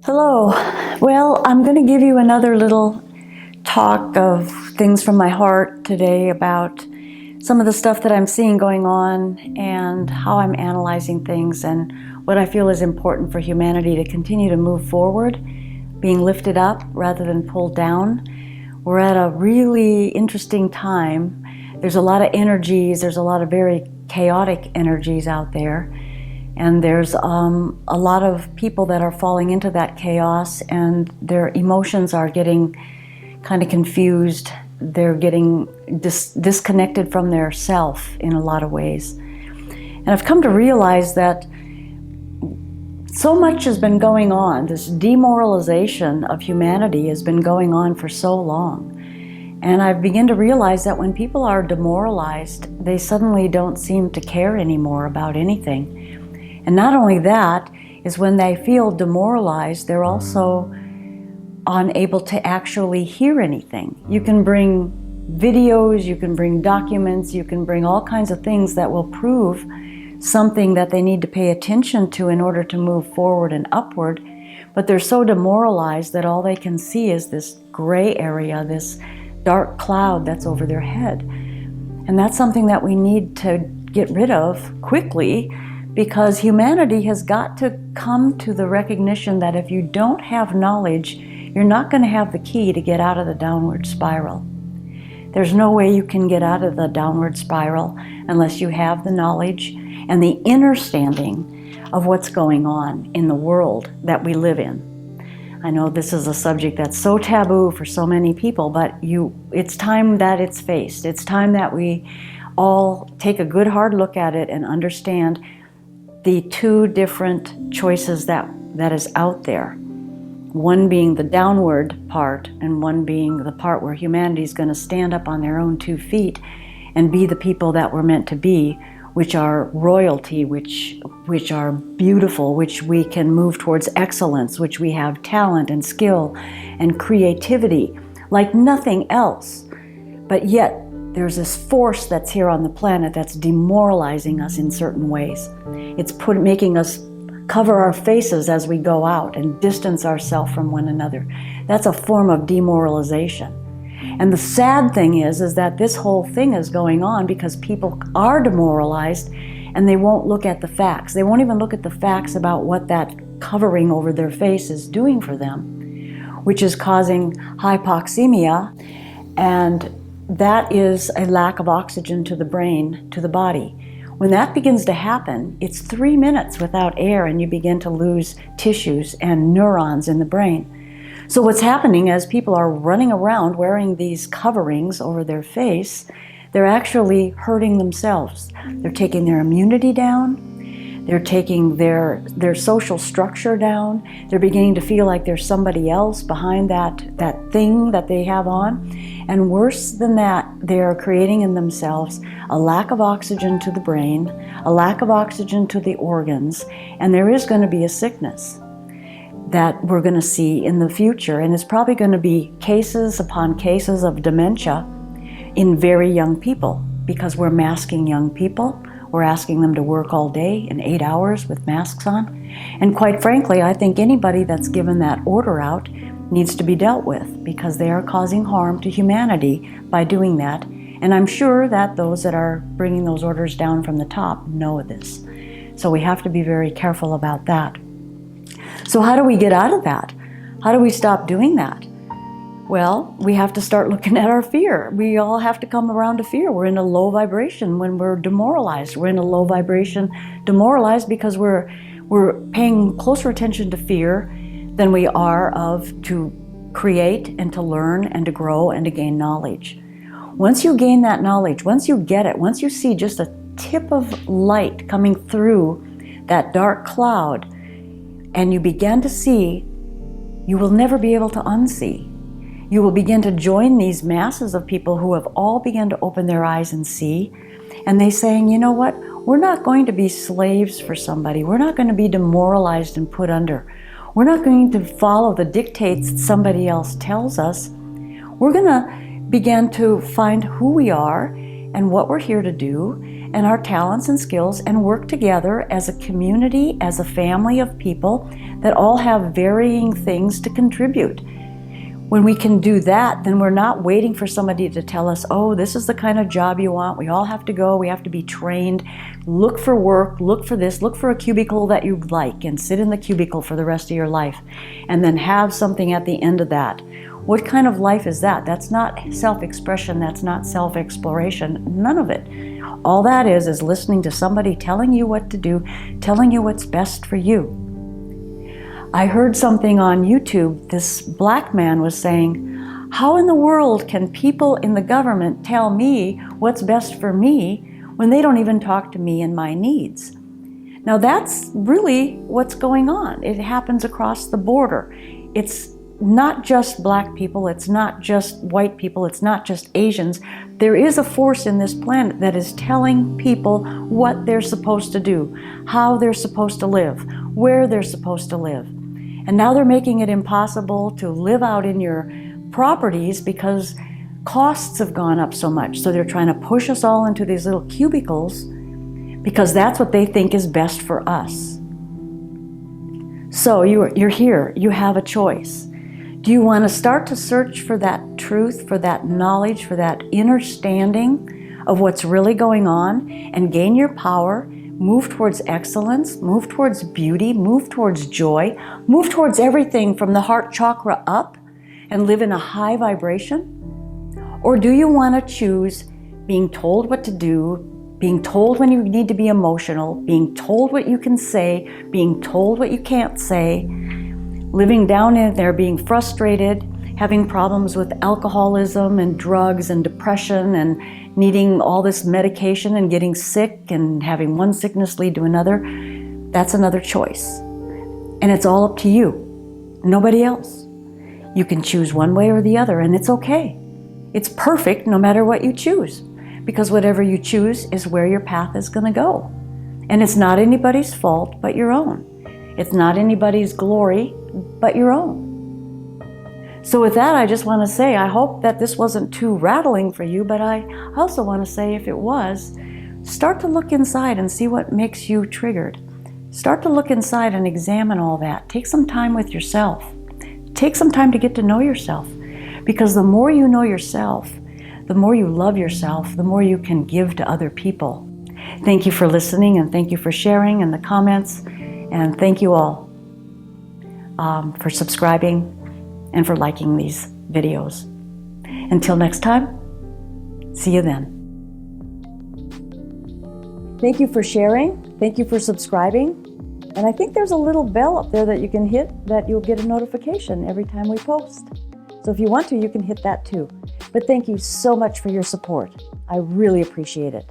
Hello. Well, I'm going to give you another little talk of things from my heart today about some of the stuff that I'm seeing going on and how I'm analyzing things and what I feel is important for humanity to continue to move forward, being lifted up rather than pulled down. We're at a really interesting time. There's a lot of energies, there's a lot of very chaotic energies out there. And there's a lot of people that are falling into that chaos, and their emotions are getting kind of confused. They're getting disconnected from their self in a lot of ways. And I've come to realize that so much has been going on. This demoralization of humanity has been going on for so long. And I've begun to realize that when people are demoralized, they suddenly don't seem to care anymore about anything. And not only that, is when they feel demoralized, they're also unable to actually hear anything. You can bring videos, you can bring documents, you can bring all kinds of things that will prove something that they need to pay attention to in order to move forward and upward, but they're so demoralized that all they can see is this gray area, this dark cloud that's over their head. And that's something that we need to get rid of quickly, because humanity has got to come to the recognition that if you don't have knowledge, you're not going to have the key to get out of the downward spiral. There's no way you can get out of the downward spiral unless you have the knowledge and the understanding of what's going on in the world that we live in. I know this is a subject that's so taboo for so many people, but it's time that it's faced. It's time that we all take a good hard look at it and understand the two different choices that is out there. One being the downward part, and one being the part where humanity is going to stand up on their own 2 feet and be the people that we're meant to be, which are royalty, which are beautiful, which we can move towards excellence, which we have talent and skill and creativity like nothing else. But yet, there's this force that's here on the planet that's demoralizing us in certain ways. It's making us cover our faces as we go out and distance ourselves from one another. That's a form of demoralization. And the sad thing is that this whole thing is going on because people are demoralized and they won't look at the facts. They won't even look at the facts about what that covering over their face is doing for them, which is causing hypoxemia, and that is a lack of oxygen to the brain, to the body. When that begins to happen, it's 3 minutes without air and you begin to lose tissues and neurons in the brain. So what's happening as people are running around wearing these coverings over their face, they're actually hurting themselves. They're taking their immunity down. They're taking their social structure down. They're beginning to feel like there's somebody else behind that thing that they have on. And worse than that, they're creating in themselves a lack of oxygen to the brain, a lack of oxygen to the organs, and there is going to be a sickness that we're going to see in the future. And it's probably going to be cases upon cases of dementia in very young people, because we're masking young people. We're asking them to work all day in 8 hours with masks on. And quite frankly, I think anybody that's given that order out needs to be dealt with, because they are causing harm to humanity by doing that. And I'm sure that those that are bringing those orders down from the top know this. So we have to be very careful about that. So how do we get out of that? How do we stop doing that? Well, we have to start looking at our fear. We all have to come around to fear. We're in a low vibration when we're demoralized. We're in a low vibration demoralized because we're paying closer attention to fear than we are to create and to learn and to grow and to gain knowledge. Once you gain that knowledge, once you get it, once you see just a tip of light coming through that dark cloud and you begin to see, you will never be able to unsee. You will begin to join these masses of people who have all begun to open their eyes and see, and they saying, you know what, we're not going to be slaves for somebody. We're not going to be demoralized and put under. We're not going to follow the dictates that somebody else tells us. We're going to begin to find who we are and what we're here to do and our talents and skills, and work together as a community, as a family of people that all have varying things to contribute. When we can do that, then we're not waiting for somebody to tell us, oh, this is the kind of job you want. We all have to go. We have to be trained. Look for work. Look for this. Look for a cubicle that you like and sit in the cubicle for the rest of your life. And then have something at the end of that. What kind of life is that? That's not self-expression. That's not self-exploration. None of it. All that is listening to somebody telling you what to do, telling you what's best for you. I heard something on YouTube. This black man was saying, how in the world can people in the government tell me what's best for me when they don't even talk to me and my needs? Now that's really what's going on. It happens across the border. It's not just black people, it's not just white people, it's not just Asians. There is a force in this planet that is telling people what they're supposed to do, how they're supposed to live, where they're supposed to live. And now they're making it impossible to live out in your properties because costs have gone up so much. So they're trying to push us all into these little cubicles because that's what they think is best for us. So you're here, you have a choice. Do you want to start to search for that truth, for that knowledge, for that understanding of what's really going on and gain your power? Move towards excellence, move towards beauty, move towards joy, move towards everything from the heart chakra up and live in a high vibration? Or do you want to choose being told what to do, being told when you need to be emotional, being told what you can say, being told what you can't say, living down in there, being frustrated, having problems with alcoholism and drugs and depression and needing all this medication and getting sick and having one sickness lead to another? That's another choice. And it's all up to you, nobody else. You can choose one way or the other, and it's okay. It's perfect no matter what you choose, because whatever you choose is where your path is going to go. And it's not anybody's fault but your own. It's not anybody's glory but your own. So with that, I just want to say, I hope that this wasn't too rattling for you, but I also want to say, if it was, start to look inside and see what makes you triggered. Start to look inside and examine all that. Take some time with yourself. Take some time to get to know yourself, because the more you know yourself, the more you love yourself, the more you can give to other people. Thank you for listening, and thank you for sharing in the comments, and thank you all for subscribing and for liking these videos. Until next time, see you then. Thank you for sharing. Thank you for subscribing. And I think there's a little bell up there that you can hit that you'll get a notification every time we post. So if you want to, you can hit that too. But thank you so much for your support. I really appreciate it.